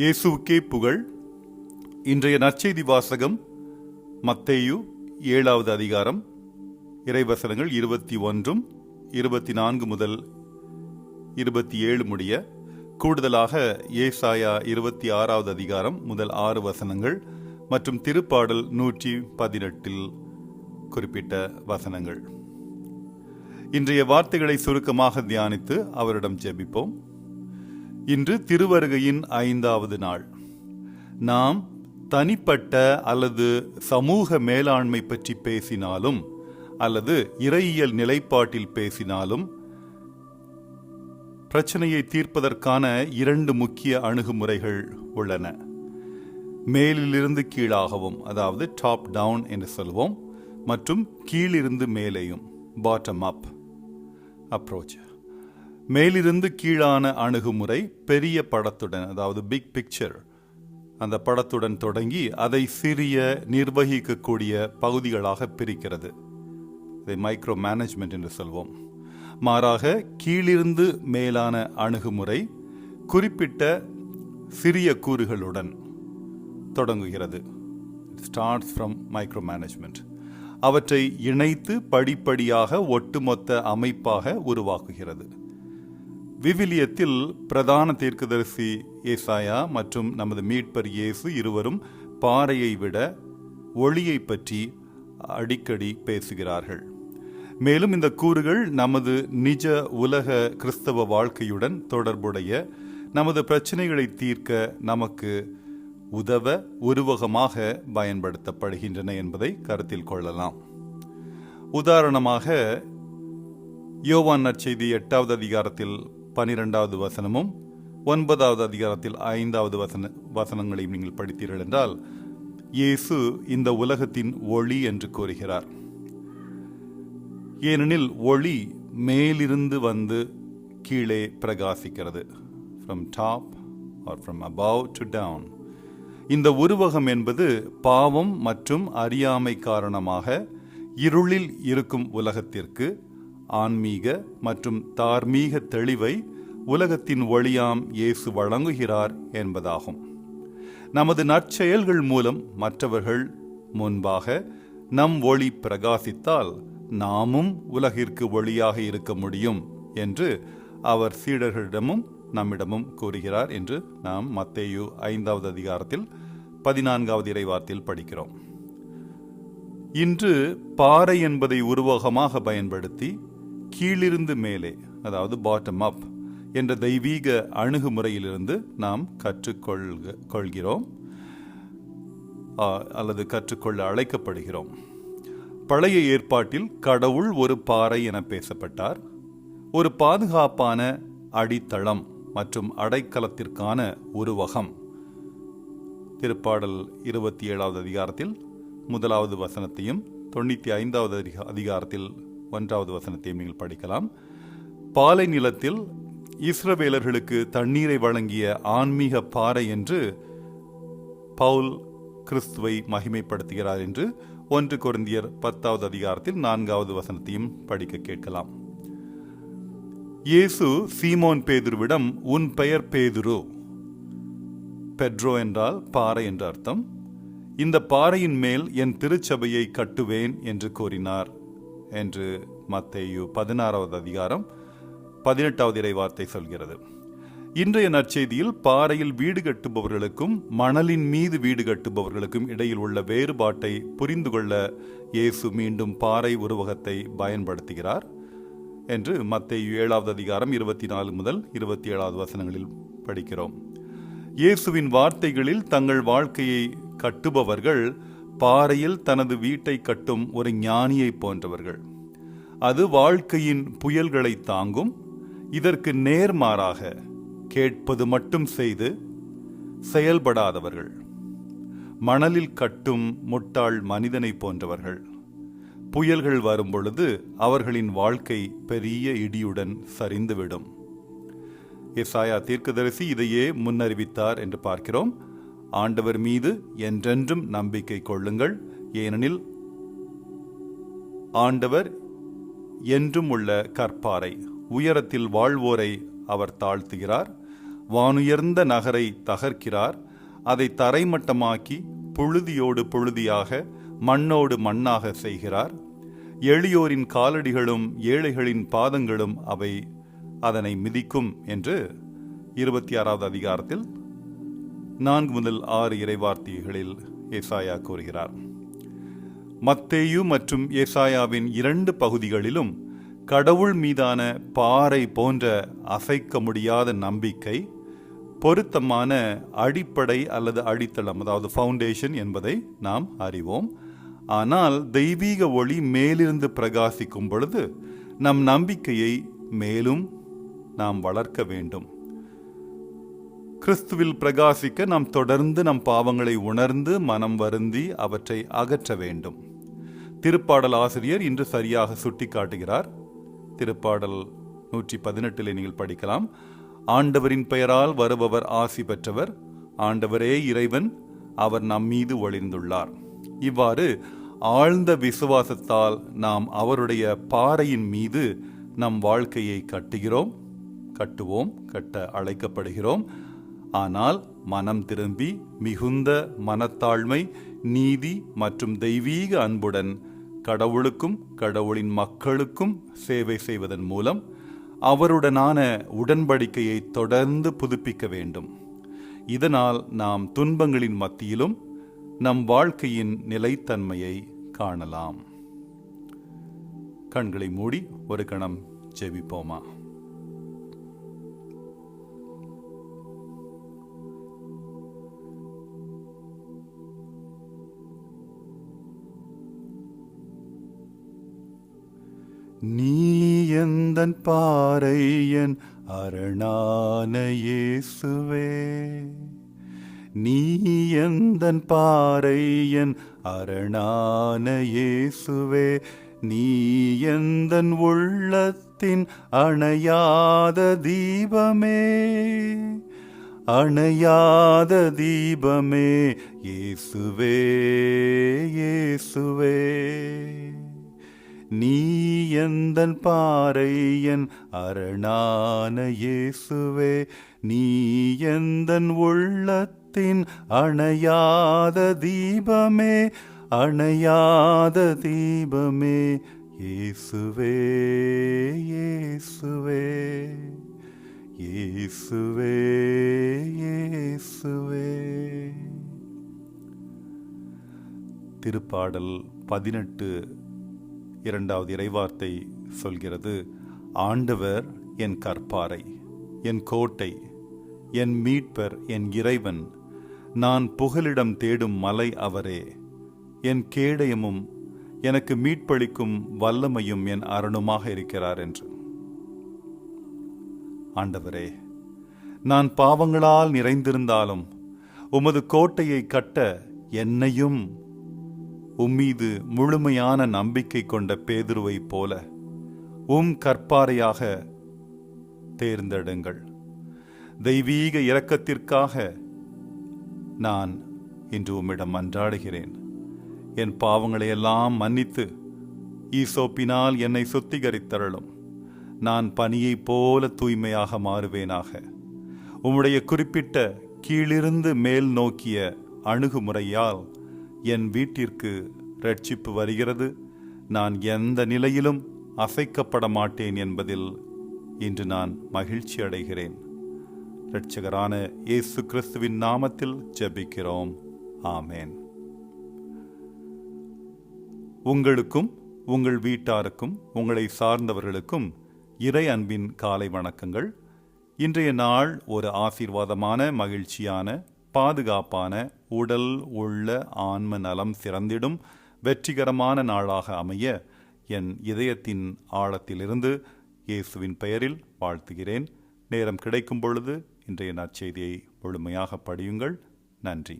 இயேசுவுக்கே புகழ். இன்றைய நற்செய்தி வாசகம் மத்தேயு 7வது அதிகாரம், இறைவசனங்கள் 21, 24 முதல் 27 முடிய, கூடுதலாக ஏசாயா 26வது அதிகாரம் முதல் 6 வசனங்கள் மற்றும் திருப்பாடல் 118 குறிப்பிட்ட வசனங்கள். இன்றைய வார்த்தைகளை சுருக்கமாக தியானித்து அவரிடம் ஜெபிப்போம். இன்று திருவருகையின் 5வது நாள். நாம் தனிப்பட்ட அல்லது சமூக மேலாண்மை பற்றி பேசினாலும் அல்லது இறையியல் நிலைப்பாட்டில் பேசினாலும் பிரச்சனையை தீர்ப்பதற்கான 2 முக்கிய அணுகுமுறைகள் உள்ளன. மேலிலிருந்து கீழாகவும், அதாவது டாப் டவுன் என்று சொல்வோம், மற்றும் கீழிருந்து மேலேயும், பாட்டம் அப் அப்ரோச். மேலிருந்து கீழான அணுகுமுறை பெரிய படத்துடன், அதாவது பிக் பிக்சர், அந்த படத்துடன் தொடங்கி அதை சிறிய நிர்வகிக்கக்கூடிய பகுதிகளாக பிரிக்கிறது. இதை மைக்ரோ மேனேஜ்மெண்ட் என்று சொல்வோம். மாறாக கீழிருந்து மேலான அணுகுமுறை குறிப்பிட்ட சிறிய கூறுகளுடன் தொடங்குகிறது. Starts from micro management. அவற்றை இணைத்து படிப்படியாக ஒட்டுமொத்த அமைப்பாக உருவாக்குகிறது. விவிலியத்தில் பிரதான தீர்க்கதரிசி ஏசாயா மற்றும் நமது மீட்பர் இயேசு இருவரும் பாறையை விட ஒளியை பற்றி அடிக்கடி பேசுகிறார்கள். மேலும் இந்த கூறுகள் நமது நிஜ உலக கிறிஸ்தவ வாழ்க்கையுடன் தொடர்புடைய நமது பிரச்சனைகளை தீர்க்க நமக்கு உதவ உருவகமாக பயன்படுத்தப்படுகின்றன என்பதை கருத்தில் கொள்ளலாம். உதாரணமாக, யோவான் நற்செய்தி 8வது அதிகாரத்தில் 12வது வசனமும் 9வது அதிகாரத்தில் 5வது வசனங்களையும் நீங்கள் படித்தீர்கள் என்றால், இயேசு இந்த உலகத்தின் ஒளி என்று கூறுகிறார். ஏனெனில் ஒளி மேலிருந்து வந்து கீழே பிரகாசிக்கிறது. From top or from above to down. இந்த உருவகம் என்பது பாவம் மற்றும் அறியாமை காரணமாக இருளில் இருக்கும் உலகத்திற்கு ஆன்மீக மற்றும் தார்மீக தெளிவை உலகத்தின் ஒளியாம் இயேசு வழங்குகிறார் என்பதாகும். நமது நற்செயல்கள் மூலம் மற்றவர்கள் முன்பாக நம் ஒளி பிரகாசித்தால் நாமும் உலகிற்கு ஒளியாக இருக்க முடியும் என்று அவர் சீடர்களிடமும் நம்மிடமும் கூறுகிறார் என்று நாம் மத்தேயு 5வது அதிகாரத்தில் 14வது இறைவார்த்தையில் படிக்கிறோம். இன்று பாறை என்பதை உருவகமாக பயன்படுத்தி கீழிருந்து மேலே, அதாவது பாட்டம் அப் என்ற தெய்வீக அணுகுமுறையிலிருந்து நாம் கற்றுக்கொள்கிறோம் அல்லது கற்றுக்கொள்ள அழைக்கப்படுகிறோம். பழைய ஏற்பாட்டில் கடவுள் ஒரு பாறை என பேசப்பட்டார். ஒரு பாதுகாப்பான அடித்தளம் மற்றும் அடைக்கலத்திற்கான உருவகம். திருப்பாடல் 27வது அதிகாரத்தில் 1வது வசனத்தையும் 95வது அதிகாரத்தில் 1வது வசனத்தையும் நீங்கள் படிக்கலாம். பாலை நிலத்தில் இஸ்ரவேலர்களுக்கு தண்ணீரை வழங்கிய ஆன்மீக பாறை என்று பவுல் கிறிஸ்துவை மகிமைப்படுத்துகிறார் என்று 1 கொரிந்தியர் 10வது அதிகாரத்தில் 4வது வசனத்தையும் படிக்க கேட்கலாம். இயேசு சீமோன் பேதுருவிடம், உன் பெயர் பேதுரு, பெட்ரோ என்றால் பாறை என்று அர்த்தம், இந்த பாறையின் மேல் என் திருச்சபையை கட்டுவேன் என்று கூறினார் என்று மத்தேயு 16வது அதிகாரம் 18வது இறைவார்த்தை சொல்கிறது. இன்றைய நற்செய்தியில் பாறையில் வீடு கட்டுபவர்களுக்கும் மணலின் மீது வீடு கட்டுபவர்களுக்கும் இடையில் உள்ள வேறுபாட்டை புரிந்து கொள்ள இயேசு மீண்டும் பாறை உருவகத்தை பயன்படுத்துகிறார் என்று மத்தேயு 7வது அதிகாரம் 24 முதல் 27வது வசனங்களில் படிக்கிறோம். இயேசுவின் வார்த்தைகளில் தங்கள் வாழ்க்கையை கட்டுபவர்கள் பாறையில் தனது வீட்டை கட்டும் ஒரு ஞானியை போன்றவர்கள். அது வாழ்க்கையின் புயல்களை தாங்கும். இதற்கு நேர்மாறாக கேட்பது மட்டும் செய்து செயல்படாதவர்கள் மணலில் கட்டும் முட்டாள் மனிதனை போன்றவர்கள். புயல்கள் வரும் பொழுது அவர்களின் வாழ்க்கை பெரிய இடியுடன் சரிந்துவிடும். ஏசாயா தீர்க்கதரிசி இதையே முன்னறிவித்தார் என்று பார்க்கிறோம். ஆண்டவர் மீது என்றென்றும் நம்பிக்கை கொள்ளுங்கள், ஏனெனில் ஆண்டவர் என்றும் உள்ள கற்பாறை, உயரத்தில் வாழ்வோரை அவர் தாழ்த்துகிறார், வானுயர்ந்த நகரை தகர்க்கிறார். அதை தரைமட்டமாக்கி புழுதியோடு புழுதியாக மண்ணோடு மண்ணாக செய்கிறார். எளியோரின் காலடிகளும் ஏழைகளின் பாதங்களும் அதனை மிதிக்கும் என்று 26வது அதிகாரத்தில் 4 முதல் 6 இறைவார்த்தைகளில் ஏசாயா கூறுகிறார். மத்தேயு மற்றும் ஏசாயாவின் 2 பகுதிகளிலும் கடவுள் மீதான பாறை போன்ற அசைக்க முடியாத நம்பிக்கை பொருத்தமான அடிப்படை அல்லது அடித்தளம், அதாவது ஃபவுண்டேஷன் என்பதை நாம் அறிவோம். ஆனால் தெய்வீக ஒளி மேலிருந்து பிரகாசிக்கும் பொழுது நம் நம்பிக்கையை மேலும் நாம் வளர்க்க வேண்டும். கிறிஸ்துவில் பிரகாசிக்க நாம் தொடர்ந்து நம் பாவங்களை உணர்ந்து மனம் வருந்தி அவற்றை அகற்ற வேண்டும். திருப்பாடல் ஆசிரியர் இன்று சரியாக சுட்டி காட்டுகிறார். திருப்பாடல் 118 நீங்கள் படிக்கலாம். ஆண்டவரின் பெயரால் வருபவர் ஆசி பெற்றவர், ஆண்டவரே இறைவன், அவர் நம் மீது ஒளிர்ந்துள்ளார். இவ்வாறு ஆழ்ந்த விசுவாசத்தால் நாம் அவருடைய பாறையின் மீது நம் வாழ்க்கையை கட்ட அழைக்கப்படுகிறோம். ஆனால் மனம் திரும்பி மிகுந்த மனத்தாழ்மை, நீதி மற்றும் தெய்வீக அன்புடன் கடவுளுக்கும் கடவுளின் மக்களுக்கும் சேவை செய்வதன் மூலம் அவருடனான உடன்படிக்கையை தொடர்ந்து புதுப்பிக்க வேண்டும். இதனால் நாம் துன்பங்களின் மத்தியிலும் நம் வாழ்க்கையின் நிலைத்தன்மையை காணலாம். கண்களை மூடி ஒரு கணம் ஜெபிப்போமா. நீ எந்தன் பாறை, என் அரணான இயேசுவே, நீ எந்தன் பாறை, என் அரணான இயேசுவே, நீ எந்தன் உள்ளத்தின் அணையாத தீபமே, அணையாத தீபமே, இயேசுவே இயேசுவே. நீ எந்தன் பாறை, என் அரணான இயேசுவே, நீ எந்தன் உள்ளத்தின் அணையாத தீபமே, அணையாத தீபமே, இயேசுவே இயேசுவே, இயேசுவே இயேசுவே. திருப்பாடல் 18 2வது இறைவார்த்தை சொல்கிறது, ஆண்டவர் என் கற்பாறை, என் கோட்டை, என் மீட்பர், என் இறைவன், நான் புகலிடம் தேடும் மலை அவரே, என் கேடயமும் எனக்கு மீட்பளிக்கும் வல்லமையும் என் அரணுமாக இருக்கிறார் என்று. ஆண்டவரே, நான் பாவங்களால் நிறைந்திருந்தாலும் உமது கோட்டையை கட்ட என்னையும் உம்மீது முழுமையான நம்பிக்கை கொண்ட பேதுருவை போல கற்பாறையாக தேர்ந்தெடுங்கள். தெய்வீக இரக்கத்திற்காக நான் இன்று உம்மிடம் மன்றாடுகிறேன். என் பாவங்களையெல்லாம் மன்னித்து ஈசோப்பினால் என்னை சுத்திகரித்தருளும். நான் பனியைப் போல தூய்மையாக மாறுவேனாக. உம்முடைய குறிப்பிட்ட கீழிருந்து மேல் நோக்கிய அணுகுமுறையால் என் வீட்டிற்கு இரட்சிப்பு வருகிறது. நான் எந்த நிலையிலும் அசைக்கப்பட மாட்டேன் என்பதில் இன்று நான் மகிழ்ச்சி அடைகிறேன். இரட்சகரான இயேசு கிறிஸ்துவின் நாமத்தில் ஜெபிக்கிறோம். ஆமேன். உங்களுக்கும் உங்கள் வீட்டாருக்கும் உங்களை சார்ந்தவர்களுக்கும் இறை அன்பின் காலை வணக்கங்கள். இன்றைய நாள் ஒரு ஆசீர்வாதமான, மகிழ்ச்சியான, பாதுகாப்பான, உடல் உள்ள ஆன்ம நலம் சிறந்திடும் வெற்றிகரமான நாளாக அமைய என் இதயத்தின் ஆழத்திலிருந்து இயேசுவின் பெயரில் வாழ்த்துகிறேன். நேரம் கிடைக்கும் பொழுது இன்றைய நற்செய்தியை முழுமையாக படியுங்கள். நன்றி.